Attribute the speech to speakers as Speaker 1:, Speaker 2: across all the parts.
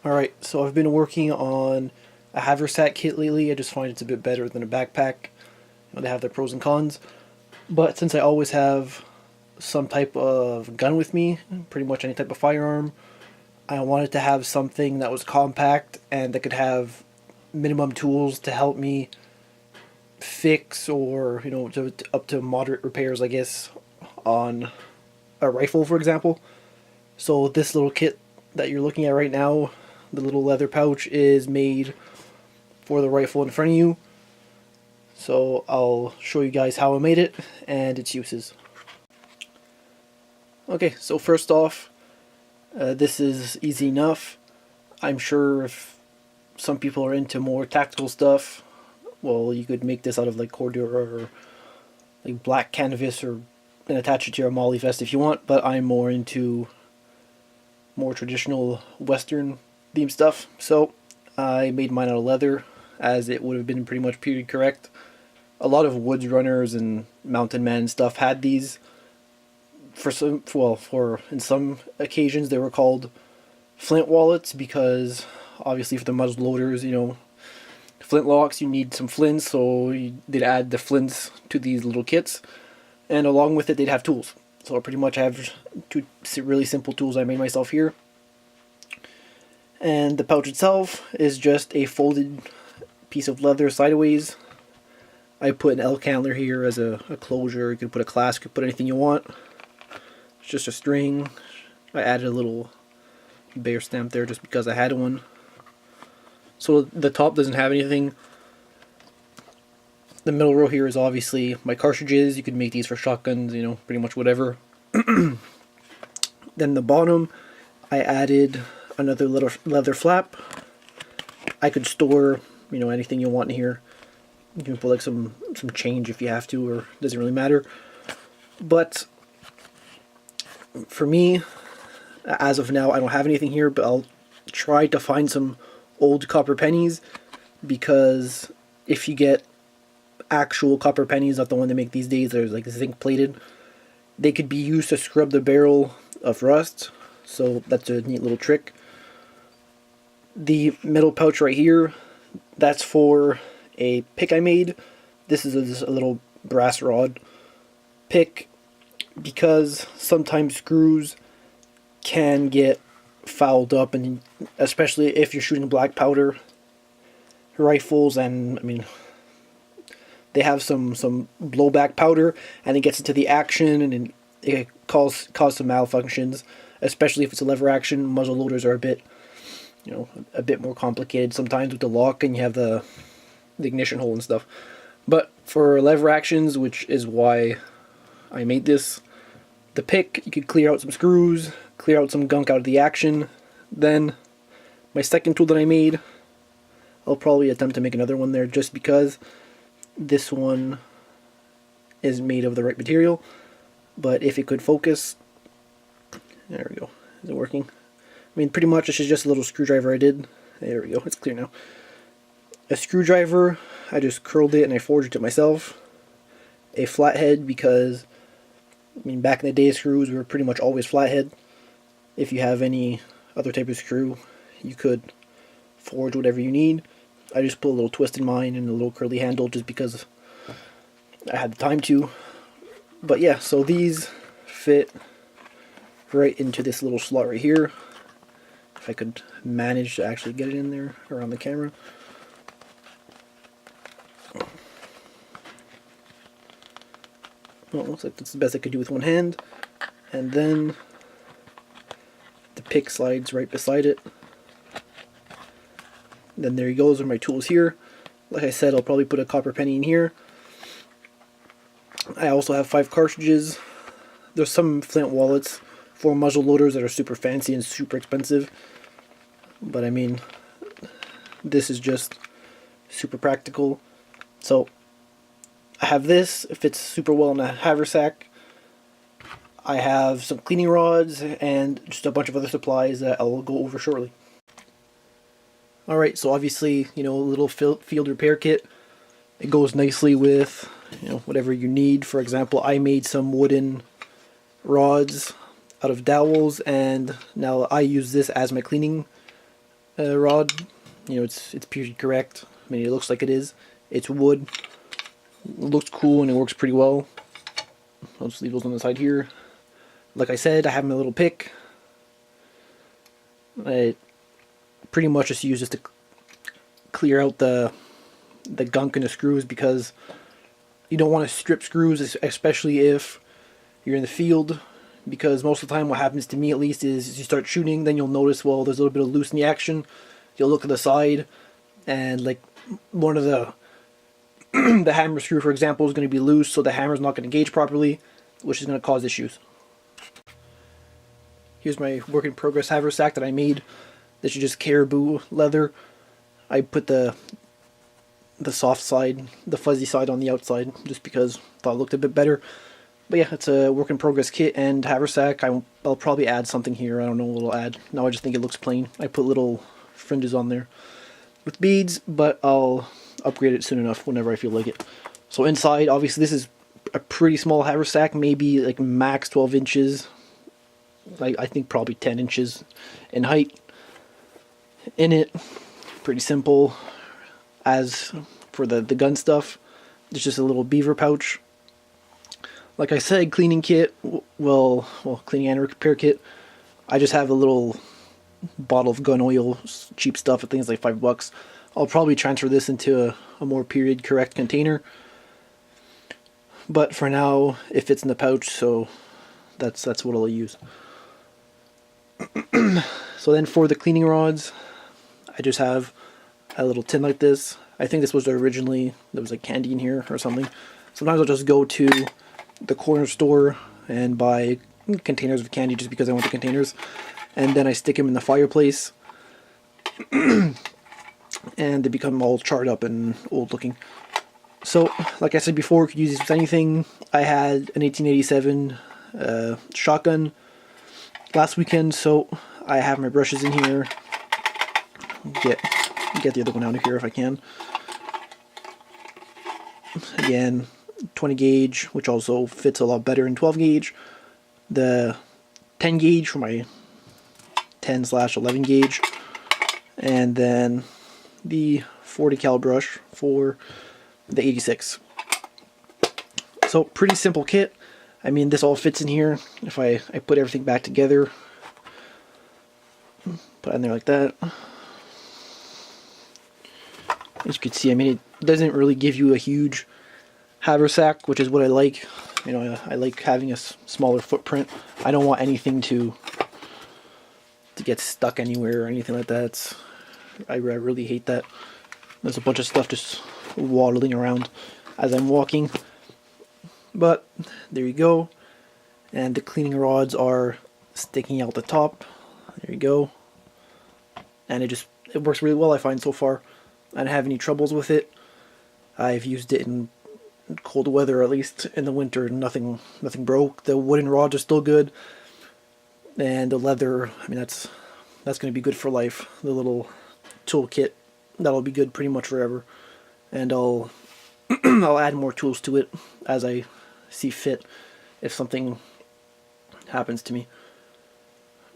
Speaker 1: Alright, so I've been working on a haversack kit lately. I just find it's a bit better than a backpack. They have their pros and cons. But since I always have some type of gun with me, pretty much any type of firearm, I wanted to have something that was compact and that could have minimum tools to help me fix or, up to moderate repairs, I guess, on a rifle, for example. So this little kit that you're looking at right now, the little leather pouch, is made for the rifle in front of you. So I'll show you guys how I made it and its uses. Okay, so first off, this is easy enough. I'm sure if some people are into more tactical stuff, well, you could make this out of like Cordura or like black canvas and attach it to your MOLLE vest if you want, but I'm more into more traditional Western themed stuff. So I made mine out of leather, as it would have been pretty much period correct. A lot of woods runners and mountain men stuff had these. For in some occasions they were called flint wallets, because obviously for the muzzle loaders, flintlocks, you need some flints, so they'd add the flints to these little kits, and along with it they'd have tools. So I pretty much have two really simple tools I made myself here. And the pouch itself is just a folded piece of leather sideways. I put an elk antler here as a closure. You could put a clasp, you could put anything you want. It's just a string. I added a little bear stamp there just because I had one. So the top doesn't have anything. The middle row here is obviously my cartridges. You could make these for shotguns, pretty much whatever. Then the bottom, I added another little leather flap. I could store, anything you want in here. You can put like some change if you have to, or it doesn't really matter. But for me, as of now, I don't have anything here, but I'll try to find some old copper pennies, because if you get actual copper pennies, not the one they make these days, they're like zinc plated, they could be used to scrub the barrel of rust. So that's a neat little trick. The middle pouch right here, that's for a pick I made. This is a little brass rod pick, because sometimes screws can get fouled up, and especially if you're shooting black powder rifles, and they have some blowback powder, and it gets into the action, and it cause some malfunctions, especially if it's a lever action. Muzzle loaders are a bit more complicated sometimes with the lock, and you have the ignition hole and stuff. But for lever actions, which is why I made this, the pick, you could clear out some screws, clear out some gunk out of the action. Then my second tool that I made, I'll probably attempt to make another one there, just because this one is made of the right material. But if it could focus, there we go. Is it working? Pretty much this is just a little screwdriver I did. There we go, it's clear now. A screwdriver, I just curled it and I forged it myself. A flathead, because back in the day, screws were pretty much always flathead. If you have any other type of screw, you could forge whatever you need. I just put a little twist in mine and a little curly handle just because I had the time to. But yeah, so these fit right into this little slot right here. If I could manage to actually get it in there around the camera. Well, looks like that's the best I could do with one hand. And then the pick slides right beside it. Then there he goes with my tools here. Like I said, I'll probably put a copper penny in here. I also have 5 cartridges. There's some flint wallets for muzzle loaders that are super fancy and super expensive. But this is just super practical. So I have this. It fits super well in a haversack. I have some cleaning rods and just a bunch of other supplies that I'll go over shortly. Alright, so obviously, a little field repair kit. It goes nicely with, whatever you need. For example, I made some wooden rods out of dowels, and now I use this as my cleaning rod. You know, it's period correct. I mean, it looks like it is. It's wood. It looks cool and it works pretty well. I'll just leave those on the side here. Like I said, I have my little pick. I pretty much just use this to clear out the gunk in the screws, because you don't want to strip screws, especially if you're in the field, because most of the time what happens, to me at least, is you start shooting, then you'll notice, well, there's a little bit of loose in the action. You'll look to the side, and like one of the the hammer screw, for example, is going to be loose, so the hammer's not going to engage properly, which is going to cause issues. Here's my work in progress haversack that I made. This is just caribou leather. I put the soft side, the fuzzy side on the outside, just because I thought it looked a bit better. But yeah, it's a work in progress kit and haversack. I'll probably add something here. I don't know what I'll add. Now I just think it looks plain. I put little fringes on there with beads, but I'll upgrade it soon enough whenever I feel like it. So inside, obviously this is a pretty small haversack, maybe like max 12 inches. I think probably 10 inches in height. In it, pretty simple. As for the gun stuff, it's just a little beaver pouch. Like I said, cleaning kit, well, cleaning and repair kit. I just have a little bottle of gun oil, cheap stuff. I think it's like $5. I'll probably transfer this into a more period correct container. But for now, it fits in the pouch, so that's what I'll use. So then for the cleaning rods, I just have a little tin like this. I think this was originally, there was like candy in here or something. Sometimes I'll just go to the corner store and buy containers of candy just because I want the containers. And then I stick them in the fireplace. And they become all charred up and old looking. So, like I said before, you could use this with anything. I had an 1887 shotgun last weekend, so I have my brushes in here. Get the other one out of here if I can. Again, 20 gauge, which also fits a lot better in 12 gauge. The 10 gauge for my 10/11 gauge, and then the 40 cal brush for the 86. So pretty simple kit. I mean, this all fits in here. If I put everything back together, put it in there like that. As you can see, I mean, it doesn't really give you a huge haversack, which is what I like. You know, I like having a smaller footprint. I don't want anything to get stuck anywhere or anything like that. I really hate that. There's a bunch of stuff just waddling around as I'm walking. But there you go. And the cleaning rods are sticking out the top. There you go. And it works really well, I find, so far. I don't have any troubles with it. I've used it in cold weather, at least in the winter. Nothing broke. The wooden rods are still good, and the leather, I mean, that's going to be good for life. The little toolkit, that'll be good pretty much forever. And I'll I'll add more tools to it as I see fit if something happens to me.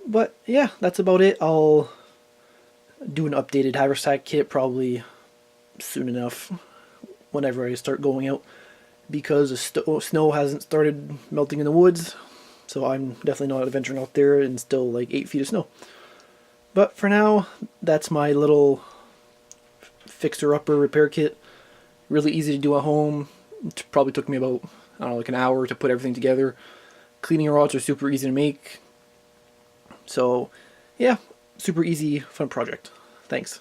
Speaker 1: But yeah, that's about it. I'll do an updated haversack kit probably soon enough, whenever I start going out, because the snow hasn't started melting in the woods, so I'm definitely not venturing out there and still like 8 feet of snow. But for now, that's my little fixer-upper repair kit. Really easy to do at home. It probably took me about, I don't know, like an hour to put everything together. Cleaning rods are super easy to make. So yeah, super easy, fun project. Thanks.